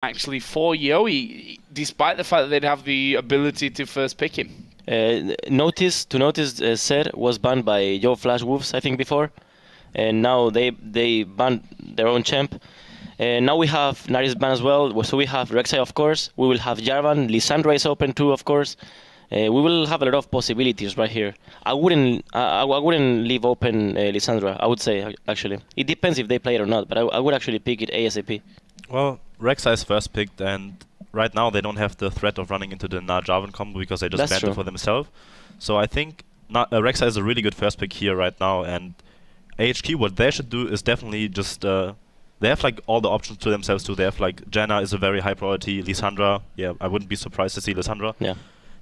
actually for Yoe, despite the fact that they'd have the ability to first pick him. Notice Ser was banned by yoeFW, I think, before, and now they banned their own champ. Now we have Naris banned as well, so we have Rek'Sai, of course. We will have Jarvan, Lissandra is open too, of course. We will have a lot of possibilities right here. I wouldn't leave open Lissandra. I would say actually it depends if they play it or not, but I would actually pick it ASAP. Well, Rek'Sai is first picked, and right now they don't have the threat of running into the Jarvan combo because they just banned it for themselves. So I think Rek'Sai is a really good first pick here right now, and AHQ, what they should do is definitely just they have like all the options to themselves too. They have like Janna is a very high priority, Lissandra. Yeah, I wouldn't be surprised to see Lissandra. Yeah.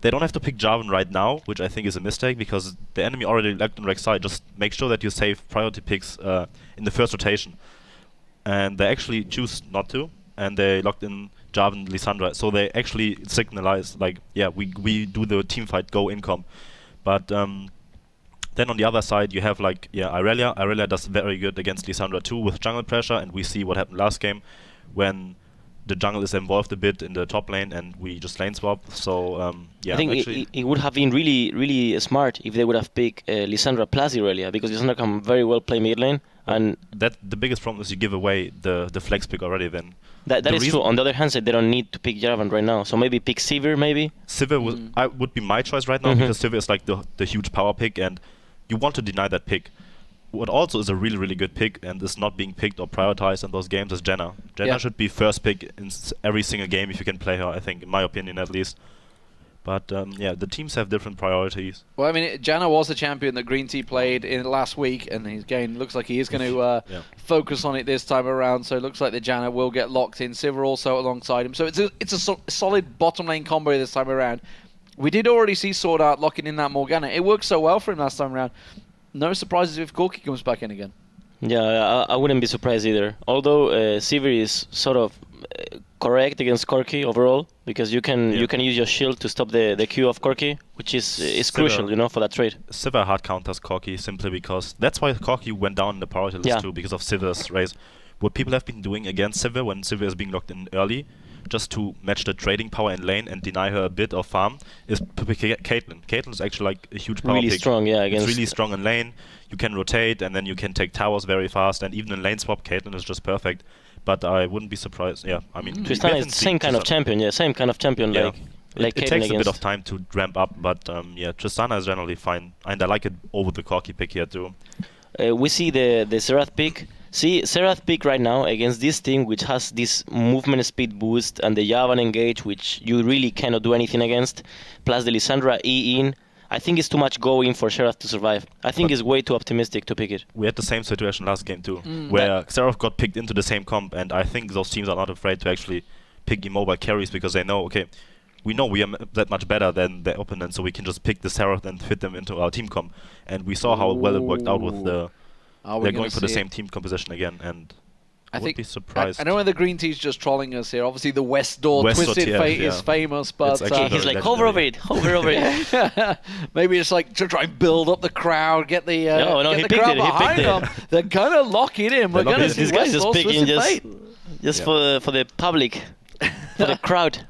They don't have to pick Jarvan right now, which I think is a mistake because the enemy already locked on Rek'Sai. Just make sure that you save priority picks in the first rotation. And they actually choose not to, and they locked in Jarvan, Lissandra. So they actually signalize like, yeah, we do the team fight, go incom. But then on the other side you have like, yeah, Irelia. Irelia does very good against Lissandra too with jungle pressure, and we see what happened last game when the jungle is involved a bit in the top lane and we just lane swap. So yeah, I think it would have been really smart if they would have picked Lissandra plus Irelia, because Lissandra can very well play mid lane. And that the biggest problem is you give away the flex pick already then. That is true. On the other hand, they don't need to pick Jarvan right now. So maybe pick Sivir, maybe? Sivir would be my choice right now because Sivir is like the huge power pick, and you want to deny that pick. What also is a really good pick and is not being picked or prioritized in those games is Janna. Janna should be first pick in every single game if you can play her, I think, in my opinion at least. But yeah, the teams have different priorities. Well, I mean, Janna was a champion that Green Tea played in last week, and he's again looks like he is going to focus on it this time around. So it looks like the Janna will get locked in. Sivir also alongside him. So it's a solid bottom lane combo this time around. We did already see Sword Art locking in that Morgana. It worked so well for him last time around. No surprises if Corki comes back in again. Yeah, I wouldn't be surprised either. Although Sivir is sort of correct against Corki overall, because you can use your shield to stop the Q of Corki, which is crucial, you know, for that trade. Sivir hard counters Corki simply because that's why Corki went down in the priority list too, because of Sivir's race. What people have been doing against Sivir when Sivir is being locked in early, just to match the trading power in lane and deny her a bit of farm, is to pick Caitlyn. Caitlyn is actually like a huge power really pick. Strong, yeah. It's really strong in lane. You can rotate and then you can take towers very fast, and even in lane swap, Caitlyn is just perfect. But I wouldn't be surprised. Yeah, I mean, Tristana is the same kind of champion. Yeah, same kind of champion. Yeah. Like it takes a bit of time to ramp up, but yeah, Tristana is generally fine, and I like it over the Corki pick here too. We see the Xerath pick. See, Xerath pick right now against this team, which has this movement speed boost and the Jarvan engage, which you really cannot do anything against, plus the Lissandra E in. I think it's too much going for Xerath to survive. I think it's way too optimistic to pick it. We had the same situation last game too, where Xerath got picked into the same comp, and I think those teams are not afraid to actually pick immobile carries because they know, okay, we know we are that much better than their opponent, so we can just pick the Xerath and fit them into our team comp. And we saw how well it worked out with the... They're going for the same team composition again, and I would be surprised. I know the Green Tea's just trolling us here. Obviously, the West Door Twisted Fate is famous, but he's like, hover over it. Maybe it's like to try and build up the crowd, get the crowd behind them. They're gonna lock it in. We're gonna see West Door Twisted Fate. Just for the public, for the crowd.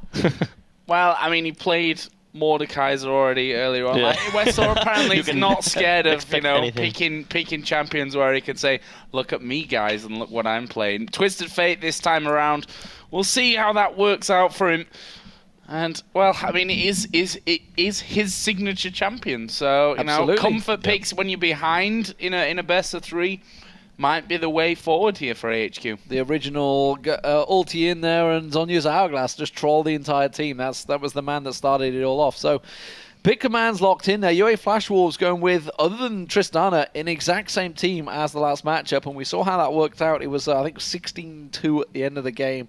Well, I mean, he played Mordekaiser already earlier on. Like, Westor apparently is not scared of picking champions where he can say, look at me guys and look what I'm playing. Twisted Fate this time around. We'll see how that works out for him. And well, I mean, it is his signature champion. So you know, comfort picks when you're behind in a best of 3 might be the way forward here for AHQ. The original ulti in there, and Zhonya's Hourglass just trolled the entire team. That was the man that started it all off. So pick commands locked in there. yoeFW going with, other than Tristana, in exact same team as the last matchup, and we saw how that worked out. It was I think 16-2 at the end of the game,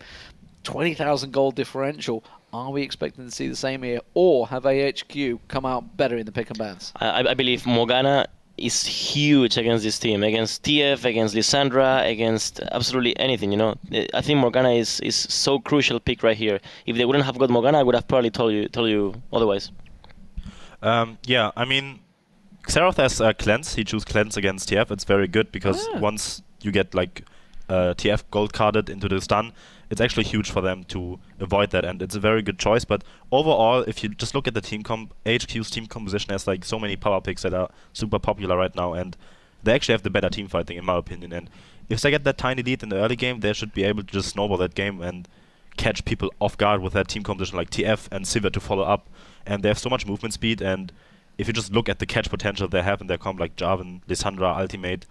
20,000 gold differential. Are we expecting to see the same here, or have AHQ come out better in the pick and bans? I believe Morgana is huge against this team, against TF, against Lissandra, against absolutely anything, you know. I think Morgana is so crucial pick right here. If they wouldn't have got Morgana, I would have probably told you otherwise. Yeah, I mean, Xerath has Cleanse. He chose Cleanse against TF. It's very good because once you get like TF gold carded into the stun, it's actually huge for them to avoid that, and it's a very good choice. But overall, if you just look at the team HQ's team composition has like so many power picks that are super popular right now, and they actually have the better team fighting in my opinion. And if they get that tiny lead in the early game, they should be able to just snowball that game and catch people off guard with that team composition like TF and Sivir to follow up. And they have so much movement speed, and if you just look at the catch potential they have in their comp like Jarvan, Lissandra, Ultimate,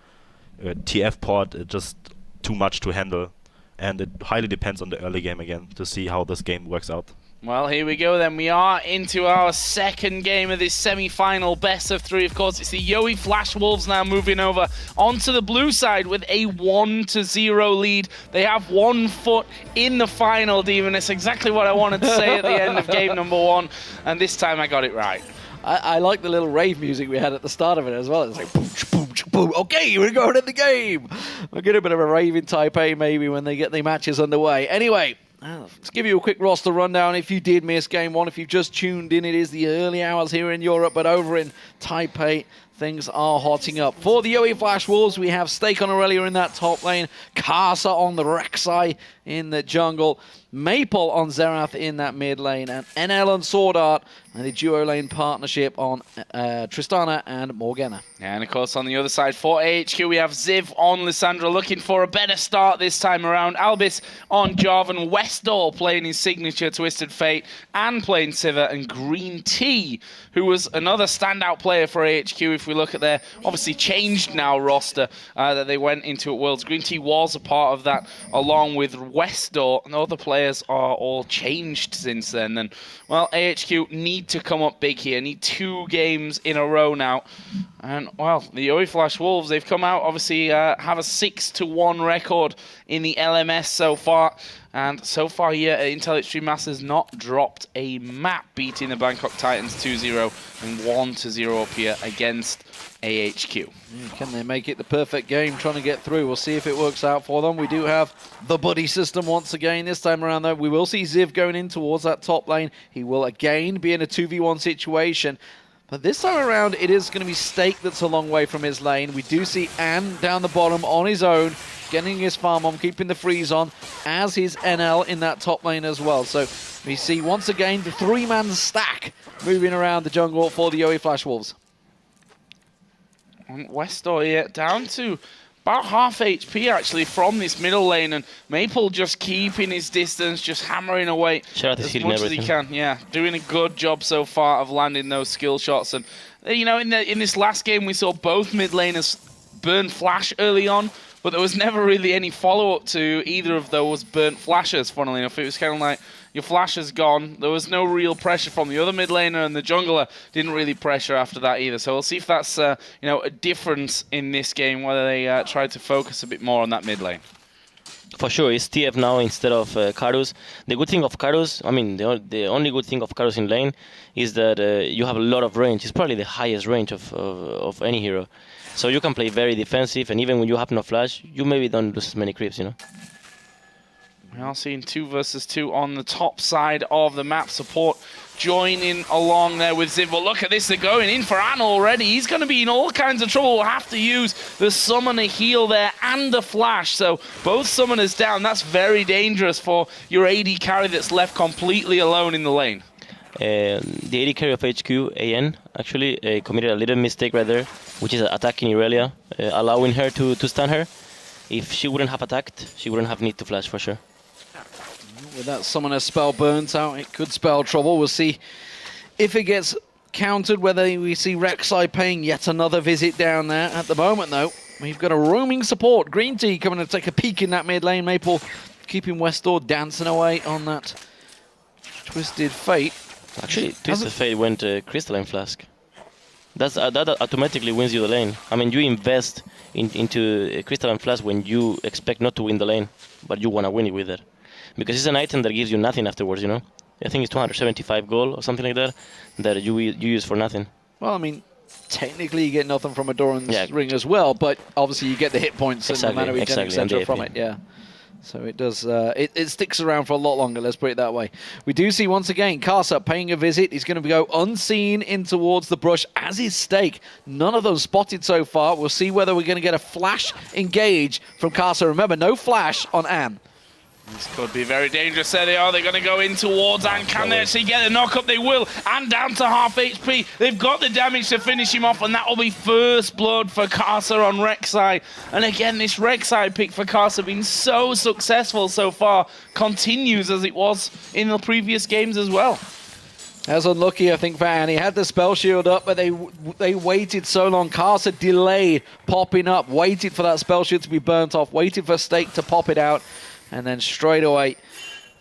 TF port, it's just too much to handle. And it highly depends on the early game again to see how this game works out. Well, here we go then. We are into our second game of this semi-final best of 3. Of course, it's the yoeFlash Wolves now moving over onto the blue side with a 1-0 lead. They have 1 foot in the final, Demon. It's exactly what I wanted to say at the end of game number 1, and this time I got it right. I like the little rave music we had at the start of it as well. It's like boom, boom, boom. Okay, we're going to the game. We'll get a bit of a rave in Taipei maybe when they get the matches underway. Anyway, let's give you a quick roster rundown. If you did miss game 1, if you've just tuned in, it is the early hours here in Europe, but over in Taipei, things are hotting up. For the yoeFlash Wolves, we have Steak on Aurelia in that top lane, Karsa on the Rek'Sai in the jungle, Maple on Xerath in that mid lane, and NL and Sword Art and the duo lane partnership on Tristana and Morgana. And of course on the other side for AHQ we have Ziv on Lissandra looking for a better start this time around. Albis on Jarvan, Westall playing his signature Twisted Fate and playing Sivir, and Green Tea, who was another standout player for AHQ if we look at their obviously changed now roster that they went into at Worlds. Green Tea was a part of that along with Westall, and other players are all changed since then. And well, AHQ need to come up big here, need 2 games in a row now. And well, the yoeFlash Wolves, they've come out, obviously have a 6-1 record in the LMS so far. And so far here, Intel Extreme Masters not dropped a map, beating the Bangkok Titans 2-0 and 1-0 up here against AHQ. Can they make it the perfect game trying to get through? We'll see if it works out for them. We do have the buddy system once again. This time around, though, we will see Ziv going in towards that top lane. He will again be in a 2v1 situation. But this time around, it is going to be Steak that's a long way from his lane. We do see An down the bottom on his own, getting his farm on, keeping the freeze on, as his NL in that top lane as well. So we see once again the 3-man stack moving around the jungle for the yoeFlash Wolves. And Westall here down to about half HP actually from this middle lane, and Maple just keeping his distance, just hammering away as much as he can. Yeah, doing a good job so far of landing those skill shots. And you know, in this last game we saw both mid laners burn flash early on, but there was never really any follow-up to either of those burnt flashes, funnily enough. It was kind of like, your flash is gone. There was no real pressure from the other mid laner, and the jungler didn't really pressure after that either. So we'll see if that's you know, a difference in this game, whether they try to focus a bit more on that mid lane. For sure, it's TF now instead of Karus. The good thing of Karus, I mean, the only good thing of Karus in lane is that you have a lot of range. It's probably the highest range of any hero. So you can play very defensive, and even when you have no flash, you maybe don't lose as many creeps, you know? We are seeing 2 versus 2 on the top side of the map. Support joining along there with Ziv. But look at this, they're going in for An already. He's going to be in all kinds of trouble. We'll have to use the summoner heal there and the flash. So both summoners down. That's very dangerous for your AD carry that's left completely alone in the lane. The AD carry of HQ, AN, actually committed a little mistake right there, which is attacking Irelia, allowing her to stun her. If she wouldn't have attacked, she wouldn't have need to flash for sure. With that summoner spell burnt out, it could spell trouble. We'll see if it gets countered, whether we see Rek'Sai paying yet another visit down there. At the moment, though, we've got a roaming support. Green Tea coming to take a peek in that mid lane. Maple keeping Westall dancing away on that Twisted Fate. Actually, Twisted Fate went Crystalline Flask. That automatically wins you the lane. I mean, you invest into a Crystalline Flask when you expect not to win the lane, but you want to win it with it. Because it's an item that gives you nothing afterwards, you know? I think it's 275 gold or something like that, that you use for nothing. Well, I mean, technically you get nothing from a Doran's ring as well, but obviously you get the hit points and the mana regen, etc. from it, yeah. So it does. It sticks around for a lot longer. Let's put it that way. We do see once again Karsa paying a visit. He's going to go unseen in towards the brush, as is Stake. None of them spotted so far. We'll see whether we're going to get a flash engage from Karsa. Remember, no flash on Anne. This could be very dangerous. There they are. They're going to go in towards Anne. Can they actually get a knock-up? They will. And down to half HP. They've got the damage to finish him off, and that will be first blood for Karsa on Rek'Sai. And again, this Rek'Sai pick for Karsa been so successful so far. Continues as it was in the previous games as well. That's unlucky, I think, for Anne. He had the spell shield up, but they waited so long. Karsa delayed popping up, waited for that spell shield to be burnt off, waited for Stake to pop it out. And then straight away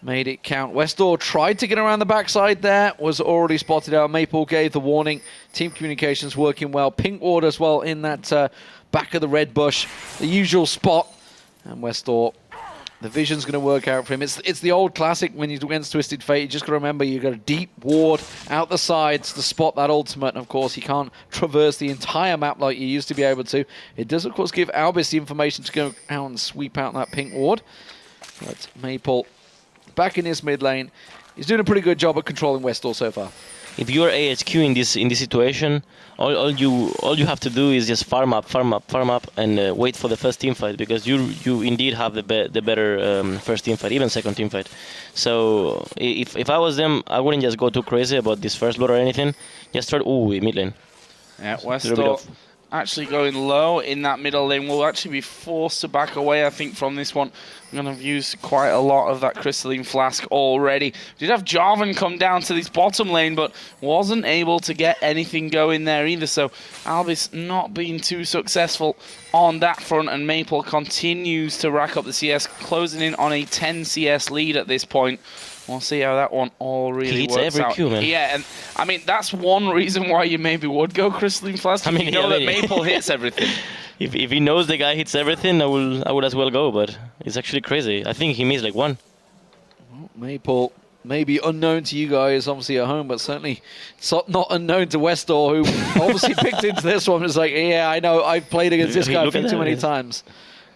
made it count. Westall tried to get around the backside there, was already spotted out. Maple gave the warning. Team communications working well. Pink Ward as well in that back of the red bush, the usual spot. And Westall, the vision's going to work out for him. It's the old classic when you're against Twisted Fate. You just got to remember you've got a deep ward out the sides to spot that ultimate. And of course, he can't traverse the entire map like you used to be able to. It does, of course, give Albus the information to go out and sweep out that pink ward. But Maple back in his mid lane. He's doing a pretty good job at controlling Westall so far. If you're AHQ in this situation, all you have to do is just farm up, and wait for the first team fight, because you indeed have the better first team fight, even second team fight. So if I was them, I wouldn't just go too crazy about this first blood or anything. Just start mid lane. Yeah, Westall actually going low in that middle lane will actually be forced to back away, I think, from this one. I'm going to use quite a lot of that crystalline flask already. Did have Jarvan come down to this bottom lane, but wasn't able to get anything going there either. So Albus not being too successful on that front, and Maple continues to rack up the CS, closing in on a 10 CS lead at this point. We'll see how that one all really works out. Q, man. Yeah, and I mean, that's one reason why you maybe would go Crystalline Flask. I mean, you know that Maple hits everything. If he knows the guy hits everything, I would as well go, but it's actually crazy. I think he missed like one. Well, Maple, maybe unknown to you guys, obviously at home, but certainly not unknown to Westall, who obviously picked into this one. It's like, yeah, I know, I've played against this guy too many times.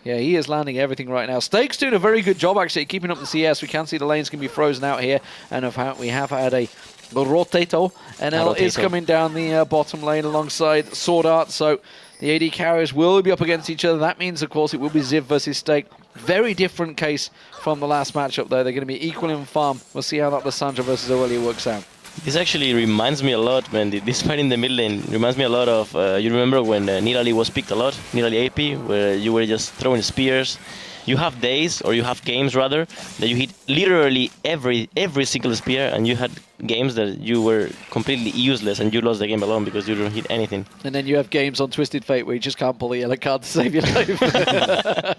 Yeah, he is landing everything right now. Stake's doing a very good job, actually, keeping up the CS. We can see the lanes can be frozen out here. And we have had a rotato. NL is coming down the bottom lane alongside Sword Art. So the AD carriers will be up against each other. That means, of course, it will be Ziv versus Stake. Very different case from the last matchup, though. They're going to be equal in farm. We'll see how that Lissandra versus Aurelia works out. This actually reminds me a lot, man. This fight in the mid lane reminds me a lot of, you remember when Nidalee was picked a lot, Nidalee AP, where you were just throwing spears. You have days, or you have games rather, that you hit literally every single spear, and you had games that you were completely useless and you lost the game alone because you didn't hit anything. And then you have games on Twisted Fate where you just can't pull the yellow card to save your life.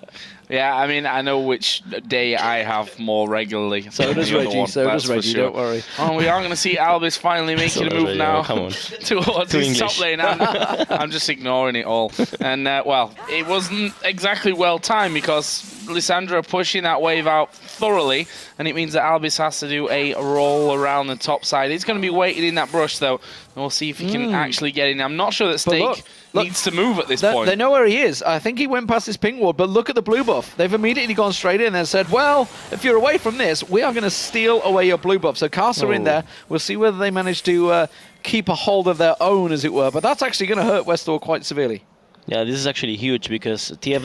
Yeah, I mean, I know which day I have more regularly. So does Reggie, sure. Don't worry. Oh, we are going to see Albus finally making a move now towards his top lane. I'm just ignoring it all. And, well, it wasn't exactly well timed because Lissandra pushing that wave out thoroughly, and it means that Albus has to do a roll around the top side. He's going to be waiting in that brush, though. We'll see if he can actually get in. I'm not sure that Stake needs to move at this point. They know where he is. I think he went past his ping ward, but look at the blue buff. They've immediately gone straight in and said, well, if you're away from this, we are going to steal away your blue buff. So Karsa in there. We'll see whether they manage to keep a hold of their own, as it were. But that's actually going to hurt Westall quite severely. Yeah, this is actually huge because TF,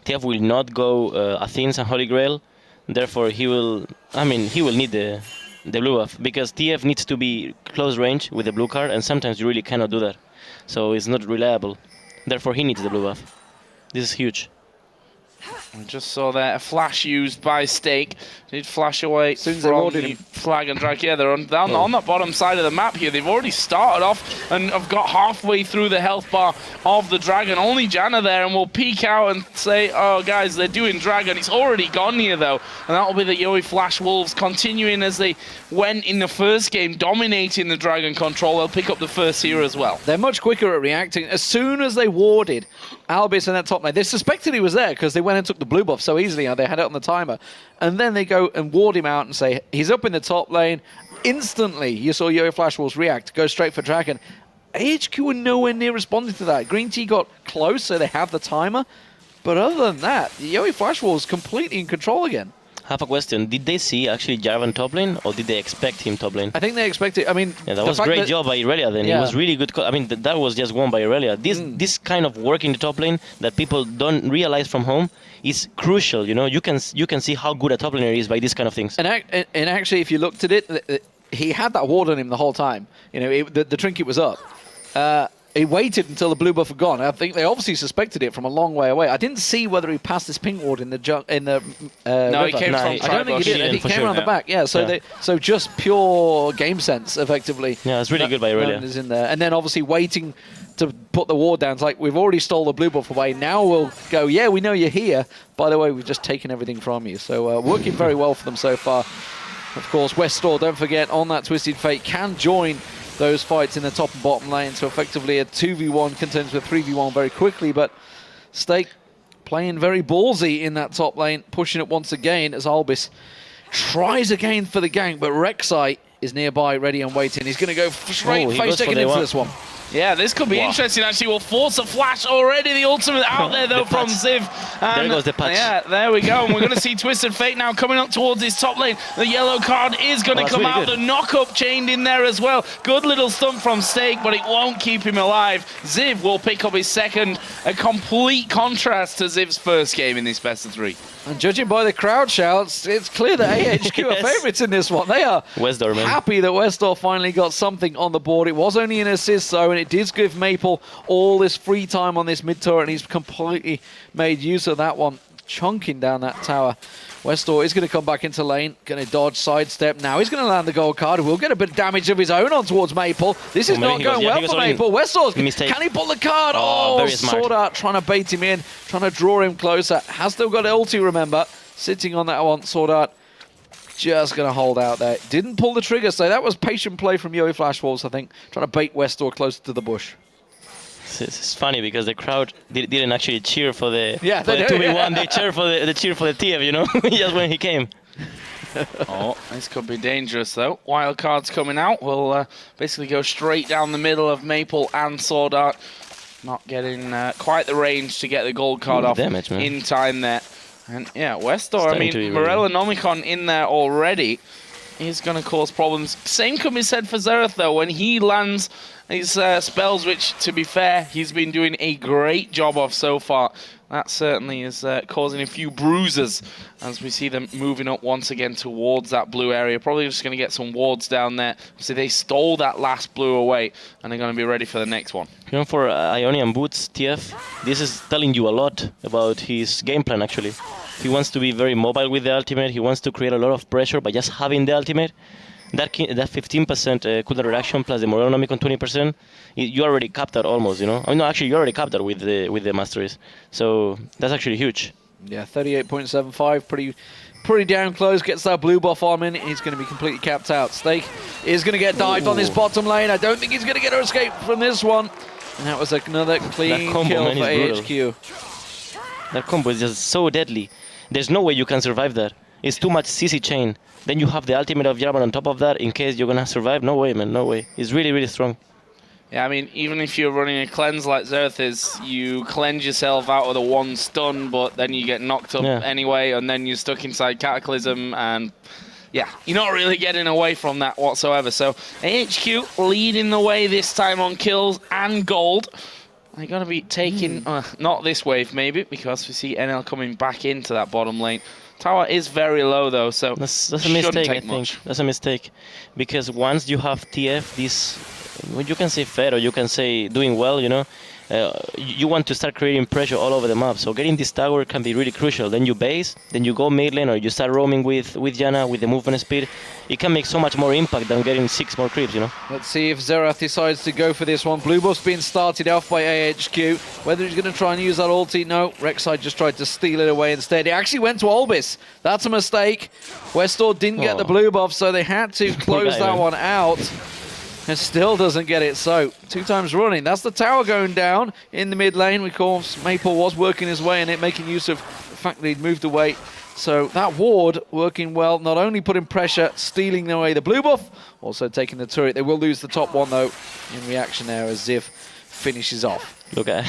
TF will not go Athens and Holy Grail. Therefore, he will need the blue buff because TF needs to be close range with the blue card, and sometimes you really cannot do that. So it's not reliable. Therefore, he needs the blue buff. This is huge. I just saw there a flash used by Stake. Did flash away from the flag and drag. Yeah, they're on that bottom side of the map here. They've already started off and have got halfway through the health bar of the dragon. Only Janna there, and we'll peek out and say, oh, guys, they're doing dragon. It's already gone here, though. And that'll be the yoeFW Wolves continuing as they went in the first game, dominating the dragon control. They'll pick up the first here as well. They're much quicker at reacting. As soon as they warded Albus in that top lane, they suspected he was there because they went and took the blue buff so easily. They had it on the timer. And then they go and ward him out and say, he's up in the top lane. Instantly, you saw yoeFW Wolves react, go straight for dragon. AHQ were nowhere near responding to that. Green Tea got close, so they have the timer. But other than that, yoeFlash was completely in control again. I have a question. Did they see actually Jarvan top lane, or did they expect him top lane? I think they expected. I mean, yeah, that was a great job by Irelia then. Yeah. It was really good. I mean, that was just won by Irelia. This kind of work in the top lane that people don't realize from home is crucial. You know, you can see how good a top laner is by these kind of things. And actually, if you looked at it, he had that ward on him the whole time. You know, the trinket was up. He waited until the blue buff had gone. I think they obviously suspected it from a long way away. I didn't see whether he passed this pink ward in the no, river. he came from I don't think he did. He came around the back. Yeah, so so just pure game sense, effectively. Yeah, it's really good by Irelia. Is in there, and then obviously waiting to put the ward down. It's like, we've already stole the blue buff away. Now we'll go, yeah, we know you're here. By the way, we've just taken everything from you. So working very well for them so far. Of course, Westall, don't forget, on that Twisted Fate, can join those fights in the top and bottom lane. So effectively a 2v1 contends with 3v1 very quickly. But Stake playing very ballsy in that top lane, pushing it once again as Albis tries again for the gank. But Rek'Sai is nearby, ready and waiting. He's going to go straight face taking into this one. Yeah, this could be interesting, actually. We'll force a flash already. The ultimate out there, though, from Ziv. And there goes the patch. Yeah, there we go. And we're going to see Twisted Fate now coming up towards his top lane. The yellow card is going to come really out. good. The knock-up chained in there as well. Good little stump from Stake, but it won't keep him alive. Ziv will pick up his second. A complete contrast to Ziv's first game in this best of 3. And judging by the crowd shouts, it's clear that AHQ Yes. are favourites in this one. They are happy that Westall finally got something on the board. It was only an assist, though, and it did give Maple all this free time on this mid turret, and he's completely made use of that one, chunking down that tower. Westall is going to come back into lane, going to dodge, sidestep. Now he's going to land the gold card. We'll get a bit of damage of his own on towards Maple. This is not going well for Maple. Westall, can he pull the card? Oh, Sword Art trying to bait him in, trying to draw him closer. Has still got ulti, remember. Sitting on that one, Sword Art just going to hold out there. Didn't pull the trigger, so that was patient play from yoeFlash Wolves, I think. Trying to bait Westall closer to the bush. It's funny because the crowd didn't actually cheer for the 2v1. They cheer for the TF, you know, just when he came. Oh, this could be dangerous, though. Wild cards coming out. We'll basically go straight down the middle of Maple and Sword Art. Not getting quite the range to get the gold card off damage, man. in time there. And yeah, Westall, I mean, Morella Nomicon in there already is going to cause problems. Same could be said for Xerath, though, when he lands his spells, which, to be fair, he's been doing a great job of so far. That certainly is causing a few bruises as we see them moving up once again towards that blue area. Probably just going to get some wards down there. See, they stole that last blue away, and they're going to be ready for the next one. You know, for Ionian Boots TF, this is telling you a lot about his game plan, actually. He wants to be very mobile with the ultimate. He wants to create a lot of pressure by just having the ultimate. That 15% cooldown reduction plus the Morel Nomicon 20%, you already capped that almost, you know? I mean, no, actually, you already capped that with the Masteries. So that's actually huge. Yeah, 38.75, pretty down close. Gets that blue buff on him. He's going to be completely capped out. Stake is going to get dived on this bottom lane. I don't think he's going to get an escape from this one. And that was another clean kill for AHQ. That combo is just so deadly. There's no way you can survive that. It's too much CC chain. Then you have the ultimate of Jarvan on top of that in case you're going to survive. No way, man, no way. It's really, really strong. Yeah, I mean, even if you're running a cleanse like Xerath is, you cleanse yourself out of the one stun, but then you get knocked up anyway, and then you're stuck inside Cataclysm, and yeah, you're not really getting away from that whatsoever. So AHQ leading the way this time on kills and gold. They're going to be taking, not this wave maybe, because we see NL coming back into that bottom lane. Tower is very low though, so that's a mistake, I think. That's a mistake, because once you have TF, this, well, you can say fair or you can say doing well, you know, you want to start creating pressure all over the map. So getting this tower can be really crucial. Then you base, then you go mid lane, or you start roaming with Janna with the movement speed. It can make so much more impact than getting 6 more creeps, you know. Let's see if Xerath decides to go for this one. Blue buff's being started off by AHQ. Whether he's going to try and use that ulti, no. Rek'Sai just tried to steal it away instead. He actually went to Albis. That's a mistake. Westall didn't get the blue buff, so they had to close that one out. And still doesn't get it, so 2 times running. That's the tower going down in the mid lane. Of course, Maple was working his way in it, making use of the fact that he'd moved away. So that ward working well, not only putting pressure, stealing away the blue buff, also taking the turret. They will lose the top one, though, in reaction there as Ziv finishes off. Look, I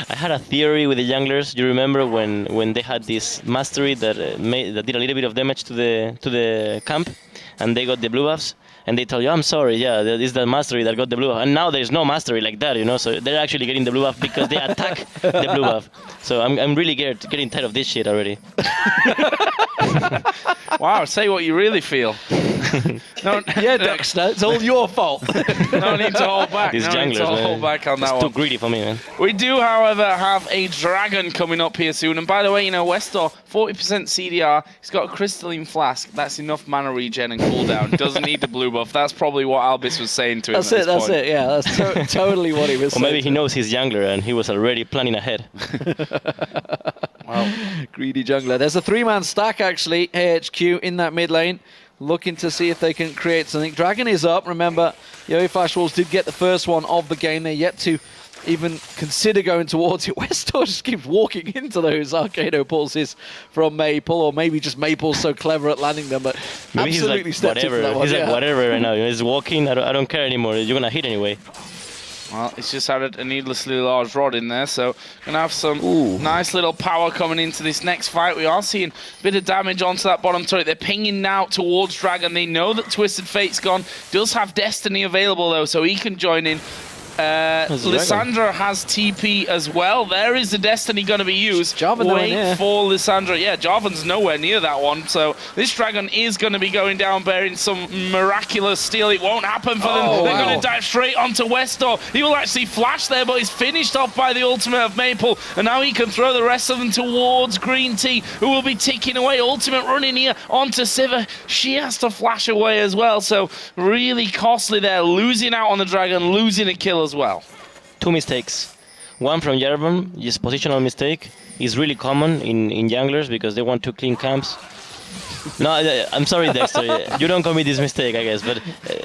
had a theory with the junglers. You remember when they had this mastery that that did a little bit of damage to the camp, and they got the blue buffs, and they tell you, I'm sorry, yeah, this is the mastery that got the blue buff, and now there's no mastery like that, you know. So they're actually getting the blue buff because they attack the blue buff. So I'm really getting tired of this shit already. Wow, say what you really feel. No, yeah, Dexter, it's all your fault. No need to hold back. These no junglers, need to hold back on that it's one. too greedy for me, man. We do, however, have a dragon coming up here soon. And by the way, you know, Westor, 40% CDR. He's got a crystalline flask. That's enough mana regen and cooldown. Doesn't need the blue buff. That's probably what Albus was saying to him. That's it. Yeah, that's totally what he was saying. Or maybe he knows he's jungler and he was already planning ahead. Well, greedy jungler. There's a 3-man stack, actually, AHQ in that mid lane. Looking to see if they can create something. Dragon is up. Remember, yoeFW did get the first one of the game. They're yet to even consider going towards it. Westor just keeps walking into those Arcado pulses from Maple, or maybe just Maple's so clever at landing them, but maybe absolutely he's like, stepped into that one. He's like, whatever right now. He's walking. I don't care anymore. You're going to hit anyway. Well, it's just added a needlessly large rod in there, so gonna have some nice little power coming into this next fight. We are seeing a bit of damage onto that bottom turret. They're pinging now towards Dragon. They know that Twisted Fate's gone. Does have Destiny available though, so he can join in. Lissandra has TP as well. There is the Destiny going to be used. Jarvan Wait for Lissandra. Yeah, Jarvan's nowhere near that one. So this Dragon is going to be going down bearing some miraculous steel. It won't happen for them. They're going to dive straight onto Westor. He will actually flash there, but he's finished off by the ultimate of Maple. And now he can throw the rest of them towards Green Tea, who will be ticking away. Ultimate running here onto Sivir. She has to flash away as well. So really costly there. Losing out on the Dragon, losing a kill as well. 2 mistakes. One from Jarvan, his positional mistake, is really common in junglers because they want to clean camps. No, I'm sorry, Dexter. You don't commit this mistake, I guess, but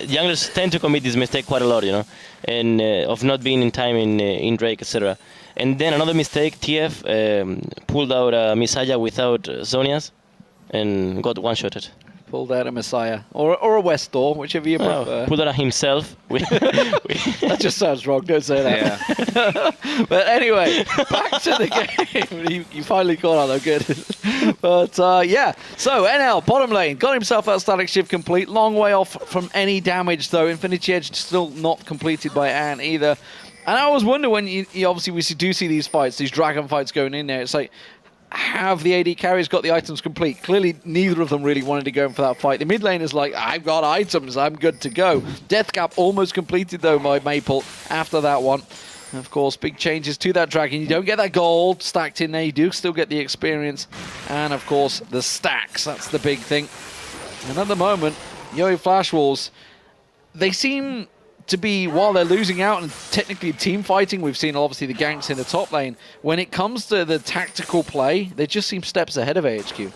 junglers tend to commit this mistake quite a lot, you know, and of not being in time in Drake, etc. And then another mistake, TF pulled out Misaya without Zonias and got one-shotted. Pulled out a Messiah or a Westor, whichever you prefer. Pulled out himself. That just sounds wrong. Don't say that. Yeah. But anyway, back to the game. You finally caught on, though. Good. But yeah. So NL bottom lane got himself that static shift complete. Long way off from any damage though. Infinity Edge still not completed by Anne either. And I always wonder when you obviously we do see these fights, these dragon fights going in there. It's like, have the AD carriers got the items complete? Clearly, neither of them really wanted to go in for that fight. The mid lane is like, I've got items, I'm good to go. Death Cap almost completed, though, by Maple after that one. And of course, big changes to that dragon. You don't get that gold stacked in there. You do still get the experience. And, of course, the stacks. That's the big thing. And at the moment, yoeFW, they seem to be, while they're losing out and technically team fighting, we've seen obviously the ganks in the top lane. When it comes to the tactical play, they just seem steps ahead of AHQ.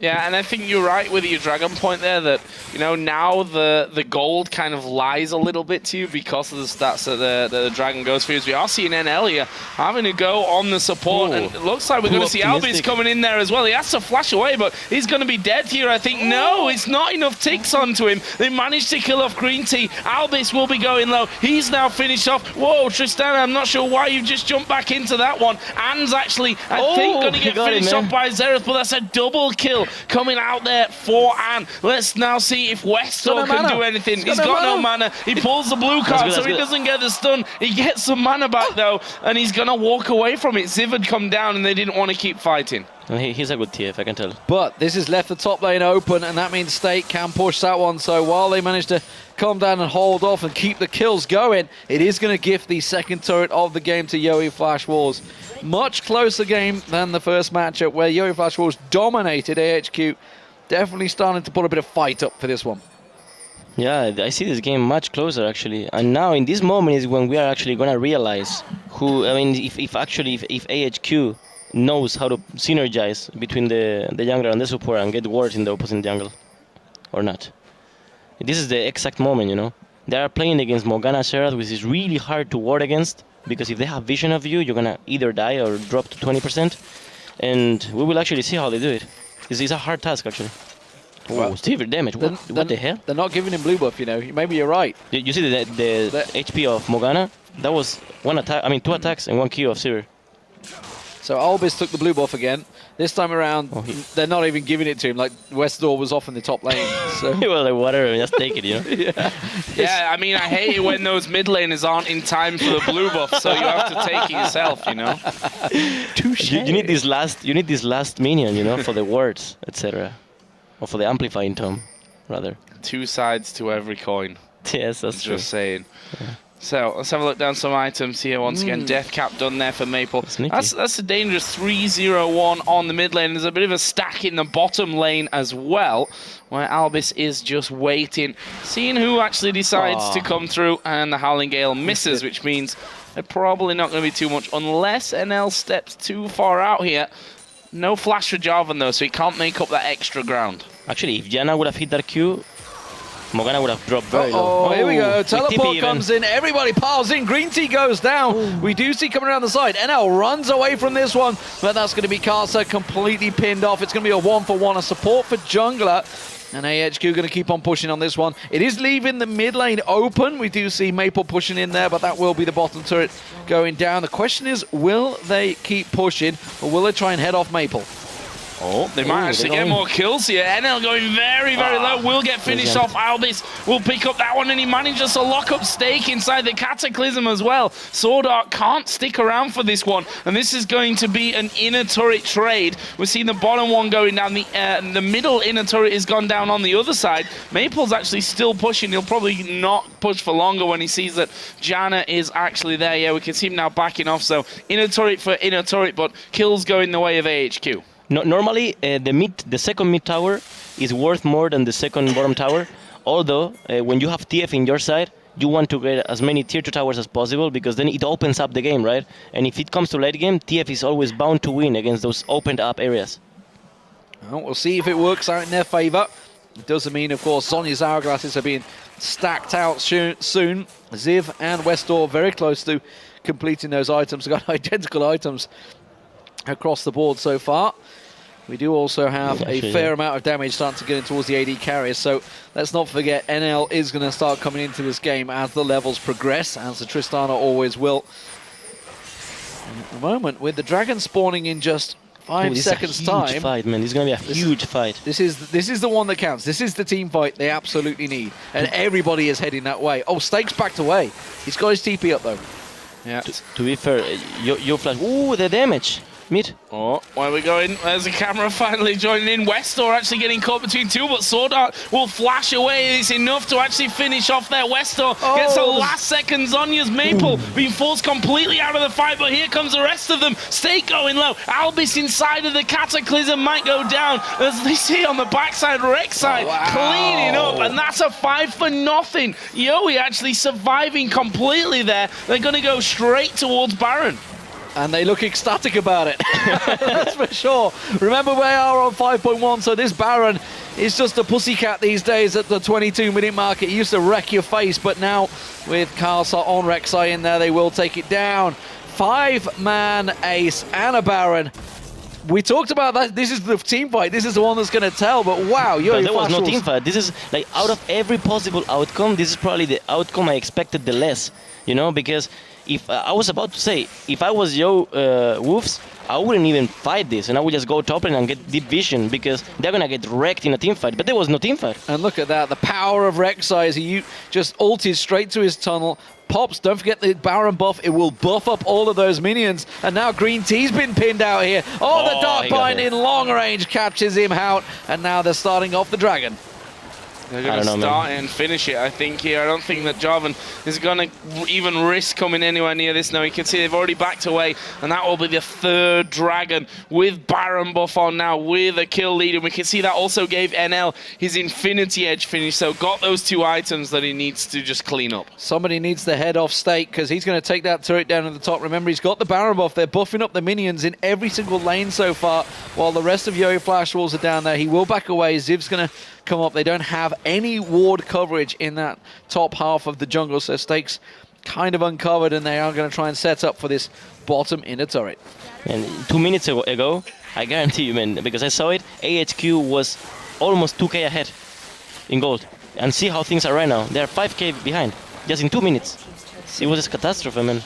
Yeah, and I think you're right with your dragon point there that, you know, now the gold kind of lies a little bit to you because of the stats that the dragon goes for. We are seeing NL here having to go on the support, and it looks like we're going to see Albus coming in there as well. He has to flash away, but he's going to be dead here, I think. No, it's not enough ticks onto him. They managed to kill off Green Tea. Albus will be going low. He's now finished off. Whoa, Tristana, I'm not sure why you've just jumped back into that one. Anne's actually, I think, going to get finished off by Xerath, but that's a double kill coming out there for Anne. Let's now see if Westor can do anything. He's got no mana. He pulls the blue card, so he doesn't get the stun. He gets some mana back, though, and he's going to walk away from it. Ziv had come down, and they didn't want to keep fighting. He's a good TF, I can tell. But this has left the top lane open, and that means State can push that one. So while they manage to calm down and hold off and keep the kills going, it is going to gift the second turret of the game to yoeFW. Much closer game than the first matchup, where yoeFW dominated AHQ. Definitely starting to put a bit of fight up for this one. Yeah, I see this game much closer, actually. And now, in this moment, is when we are actually going to realize who, I mean, if AHQ knows how to synergize between the jungler and the support and get wards in the opposite jungle, or not. This is the exact moment, you know. They are playing against Morgana Xerath, which is really hard to ward against, because if they have vision of you, you're going to either die or drop to 20%. And we will actually see how they do it. It's a hard task, actually. Oh, severe damage. What the hell? They're not giving him blue buff, you know. Maybe you're right. You see the HP of Morgana? That was one attack. I mean, 2 attacks and 1 Q of Sivir. So Albis took the blue buff again. This time around, they're not even giving it to him. Like, Westdoor was off in the top lane. So. Well, like, whatever, just take it, you know? Yeah, I mean, I hate it when those mid laners aren't in time for the blue buff, so you have to take it yourself, you know? You need this last minion, you know, for the words, etc. Or for the amplifying tome, rather. 2 sides to every coin. Yes, that's true. Just saying. Yeah. So let's have a look down some items here. Once again, Death Cap done there for Maple. That's a dangerous 3-0-1 on the mid lane. There's a bit of a stack in the bottom lane as well, where Albis is just waiting, seeing who actually decides to come through, and the Howling Gale misses, which means they're probably not going to be too much, unless NL steps too far out here. No flash for Jarvan though, so he can't make up that extra ground. Actually, if Janna would have hit that Q, Morgana would have dropped very low. Oh, here we go. Teleport comes in. Everybody piles in. Green Tea goes down. Ooh. We do see coming around the side. NL runs away from this one, but that's going to be Karsa completely pinned off. It's going to be a 1-for-1, a support for jungler. And AHQ going to keep on pushing on this one. It is leaving the mid lane open. We do see Maple pushing in there, but that will be the bottom turret going down. The question is, will they keep pushing, or will they try and head off Maple? Oh, they might actually get more kills here. NL going very, very low. Will get finished off. Albis will pick up that one, and he manages to lock up Stake inside the Cataclysm as well. Swordart can't stick around for this one, and this is going to be an inner turret trade. We're seeing the bottom one going down. The middle inner turret has gone down on the other side. Maple's actually still pushing. He'll probably not push for longer when he sees that Janna is actually there. Yeah, we can see him now backing off. So inner turret for inner turret, but kills going the way of AHQ. No, normally, the second mid tower is worth more than the second bottom tower. Although, when you have TF in your side, you want to get as many tier 2 towers as possible, because then it opens up the game, right? And if it comes to late game, TF is always bound to win against those opened up areas. Well, we'll see if it works out in their favor. It doesn't mean, of course, Sonya's hourglasses are being stacked out soon. Ziv and Westdoor very close to completing those items. They've got identical items across the board so far. We do also have a fair amount of damage starting to get in towards the AD carriers, so let's not forget NL is going to start coming into this game as the levels progress, as the Tristana always will. And at the moment, with the dragon spawning in just 5 seconds time... This is a huge fight, man. This is going to be a huge fight. This is the one that counts. This is the team fight they absolutely need, and everybody is heading that way. Oh, Stake's backed away. He's got his TP up, though. Yeah. To be fair, yoeFW... Ooh, the damage. Mid. Oh, where are we going? There's a camera finally joining in. Westdoor actually getting caught between 2, but Swordart will flash away. It's enough to actually finish off there. Westdoor gets the last second. Zonya's Maple being forced completely out of the fight, but here comes the rest of them. Stake going low. Albis inside of the Cataclysm might go down. As they see on the backside, Rek'Sai cleaning up, and that's a 5-for-0. Yoe actually surviving completely there. They're going to go straight towards Baron. And they look ecstatic about it. That's for sure. Remember, we are on 5.1, so this Baron is just a pussycat these days at the 22-minute mark. It used to wreck your face, but now with Karsa on Rek'Sai in there, they will take it down. 5-man ace and a Baron. We talked about that. This is the team fight. This is the one that's going to tell, but wow. But there was no team fight. This is, like, out of every possible outcome, this is probably the outcome I expected the less, you know, because if I was about to say, if I was Wolves, I wouldn't even fight this, and I would just go top lane and get deep vision, because they're gonna get wrecked in a team fight. But there was no team fight. And look at that, the power of Rek'Sai as he just ulted straight to his tunnel. Pops, don't forget the Baron buff, it will buff up all of those minions. And now Green Tea's been pinned out here. Oh, the Dark Bind in long range captures him out, and now they're starting off the Dragon. They're going to start and finish it, I think, here. I don't think that Jarvan is going to even risk coming anywhere near this now. You can see they've already backed away, and that will be the third Dragon with Baron buff on now, with a kill lead. And we can see that also gave NL his Infinity Edge finish, so got those 2 items that he needs to just clean up. Somebody needs to head off Stake, because he's going to take that turret down at the top. Remember, he's got the Baron buff. They're buffing up the minions in every single lane so far, while the rest of yoeFlash Wolves are down there. He will back away. Ziv's going to come up. They don't have any ward coverage in that top half of the jungle, so Stake's kind of uncovered, and they are going to try and set up for this bottom inner turret. And 2 minutes ago, I guarantee you, man, because I saw it, AHQ was almost 2k ahead in gold. And see how things are right now. They're 5k behind, just in 2 minutes. It was a catastrophe, man.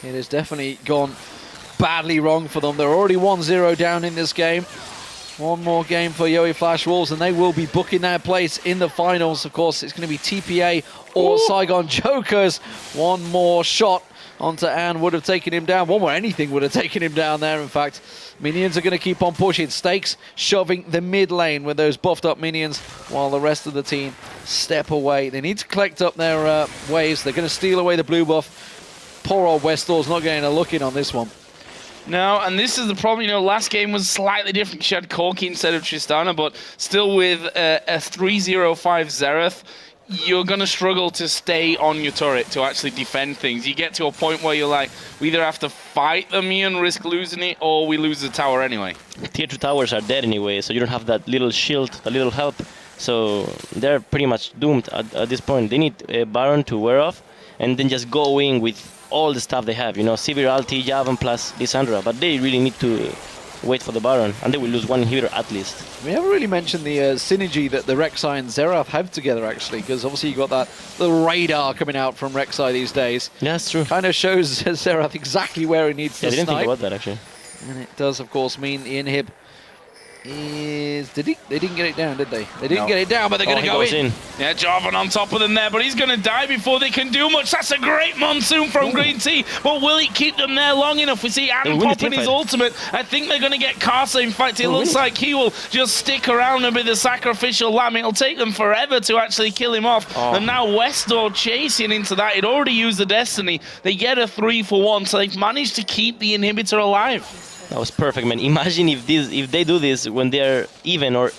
It has definitely gone badly wrong for them. They're already 1-0 down in this game. One more game for yoeFlash Wolves, and they will be booking their place in the finals. Of course, it's going to be TPA or Saigon Jokers. One more shot onto Anne would have taken him down. One more anything would have taken him down there, in fact. Minions are going to keep on pushing. Stakes shoving the mid lane with those buffed up minions, while the rest of the team step away. They need to collect up their waves. They're going to steal away the blue buff. Poor old Westall's not getting a look in on this one. No, and this is the problem. You know, last game was slightly different. She had Corki instead of Tristana, but still with a 305 Xerath, you're going to struggle to stay on your turret to actually defend things. You get to a point where you're like, we either have to fight them here and risk losing it, or we lose the tower anyway. Tier 2 towers are dead anyway, so you don't have that little shield, that little help. So they're pretty much doomed at this point. They need a Baron to wear off, and then just go in with all the stuff they have, you know, Sivir, Alti, Javan plus Lissandra, but they really need to wait for the Baron, and they will lose one inhibitor at least. We haven't really mentioned the synergy that the Rek'Sai and Xerath have together, actually, because obviously you got that little radar coming out from Rek'Sai these days. Yeah, that's true. Kind of shows Xerath exactly where he needs to I didn't snipe. think about that, actually. And it does, of course, mean the inhib is... They didn't get it down, did they? They didn't get it down, but they're going to go in. Yeah, Jarvan on top of them there, but he's going to die before they can do much. That's a great monsoon from Green Tea, but will it keep them there long enough? We see Anne popping his ultimate. I think they're going to get Karsa. In fact, it looks like he will just stick around and be the sacrificial lamb. It'll take them forever to actually kill him off. And now Westall chasing into that. He'd already used the Destiny. They get a 3-for-1, so they've managed to keep the inhibitor alive. That was perfect, man. Imagine if they do this when they're even or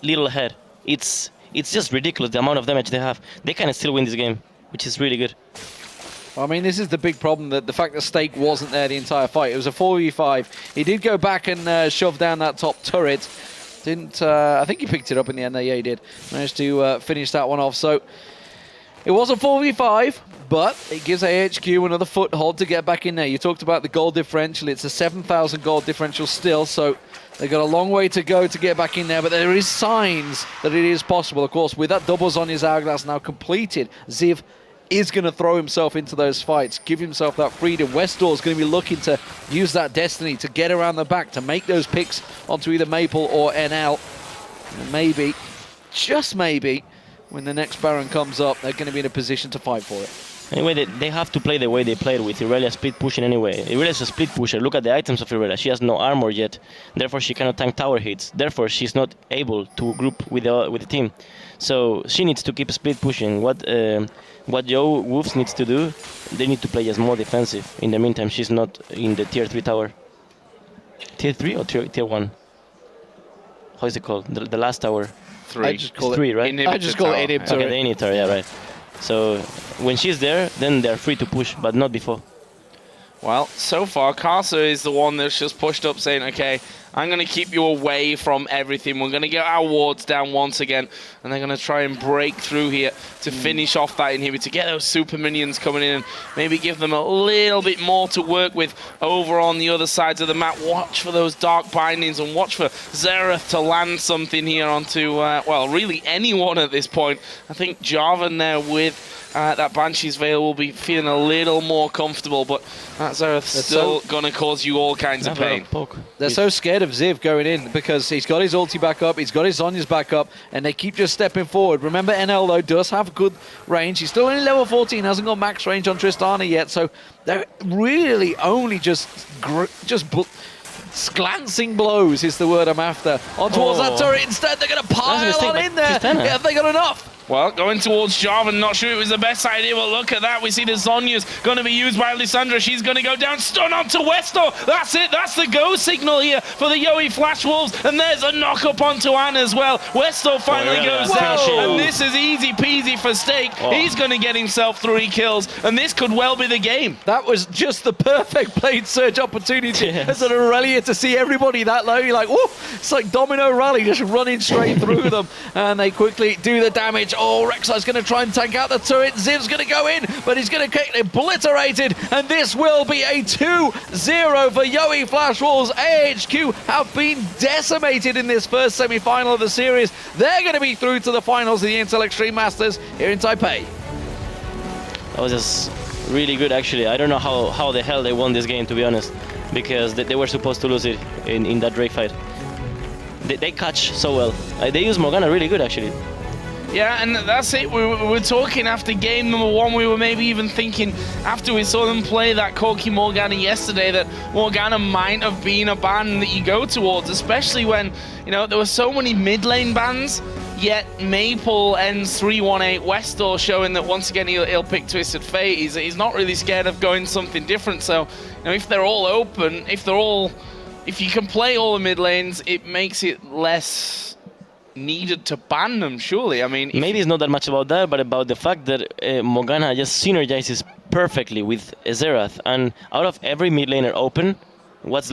little ahead. It's just ridiculous the amount of damage they have. They can still win this game, which is really good. I mean, this is the big problem, that the fact that Stake wasn't there the entire fight. It was a 4v5. He did go back and shove down that top turret. Didn't, I think he picked it up in the end there. Yeah, he did. Managed to finish that one off. So it was a 4v5, but it gives AHQ another foothold to get back in there. You talked about the gold differential. It's a 7,000 gold differential still, so they've got a long way to go to get back in there, but there is signs that it is possible. Of course, with that double Zhonya's Hourglass now completed, Ziv is going to throw himself into those fights, give himself that freedom. Westall is going to be looking to use that Destiny to get around the back, to make those picks onto either Maple or NL. And maybe, just maybe, when the next Baron comes up, they're going to be in a position to fight for it. Anyway, they have to play the way they played with Irelia split pushing anyway. Irelia's a split pusher. Look at the items of Irelia. She has no armor yet. Therefore, she cannot tank tower hits. Therefore, she's not able to group with the team. So she needs to keep split pushing. What yoeWolves needs to do, they need to play as more defensive. In the meantime, she's not in the tier 3 tower. Tier 3 or tier 1? How is it called? The last tower. 3. I just call it 3, right? I just call it inhibitor. Okay, the inhibitor, yeah, right. So when she's there, then they're free to push, but not before. Well, so far, Karsa is the one that's just pushed up saying, okay, I'm going to keep you away from everything. We're going to get our wards down once again, and they're going to try and break through here to finish off that inhibitor, get those super minions coming in and maybe give them a little bit more to work with over on the other sides of the map. Watch for those dark bindings and watch for Xerath to land something here onto, well, really anyone at this point. I think Jarvan there with that Banshee's Veil will be feeling a little more comfortable, but that Xerath's still going to cause you all kinds of pain. They're so scared of Ziv going in because he's got his ulti back up, he's got his Zhonya's back up, and they keep just stepping forward. Remember, NL, though, does have good range. He's still only level 14, hasn't got max range on Tristana yet, so they're really only just glancing blows is the word I'm after. On towards that turret instead, they're going to pile on in there. Yeah, have they got enough? Well, going towards Jarvan, not sure it was the best idea, but look at that. We see the Zhonya's going to be used by Lissandra. She's going to go down, stun onto Westall. That's it. That's the go signal here for the yoeFlash Wolves. And there's a knock up onto Anne as well. Westall finally goes down. And this is easy peasy for Stake. He's going to get himself 3 kills. And this could well be the game. That was just the perfect blade surge opportunity as an Aurelia to see everybody that low. You're like, whoa, it's like domino rally just running straight through them. And they quickly do the damage. damage. Oh, Rek'Sai's going to try and tank out the turret. Ziv's going to go in, but he's going to get obliterated. And this will be a 2-0 for yoeFlash Wolves. AHQ have been decimated in this first semi-final of the series. They're going to be through to the finals of the Intel Extreme Masters here in Taipei. That was just really good, actually. I don't know how the hell they won this game, to be honest, because they were supposed to lose it in that Drake fight. They catch so well. They use Morgana really good, actually. Yeah, and that's it. We were talking after game number 1. We were maybe even thinking after we saw them play that Corki Morgana yesterday that Morgana might have been a ban that you go towards, especially when, you know, there were so many mid lane bans. Yet Maple ends 3-1-8 Westall, showing that once again he'll pick Twisted Fate. He's not really scared of going something different. So, you know, if they're all open, if you can play all the mid lanes, it makes it less needed to ban them, surely. I mean, maybe it's not that much about that, but about the fact that Morgana just synergizes perfectly with Xerath, and out of every mid laner open, what's left?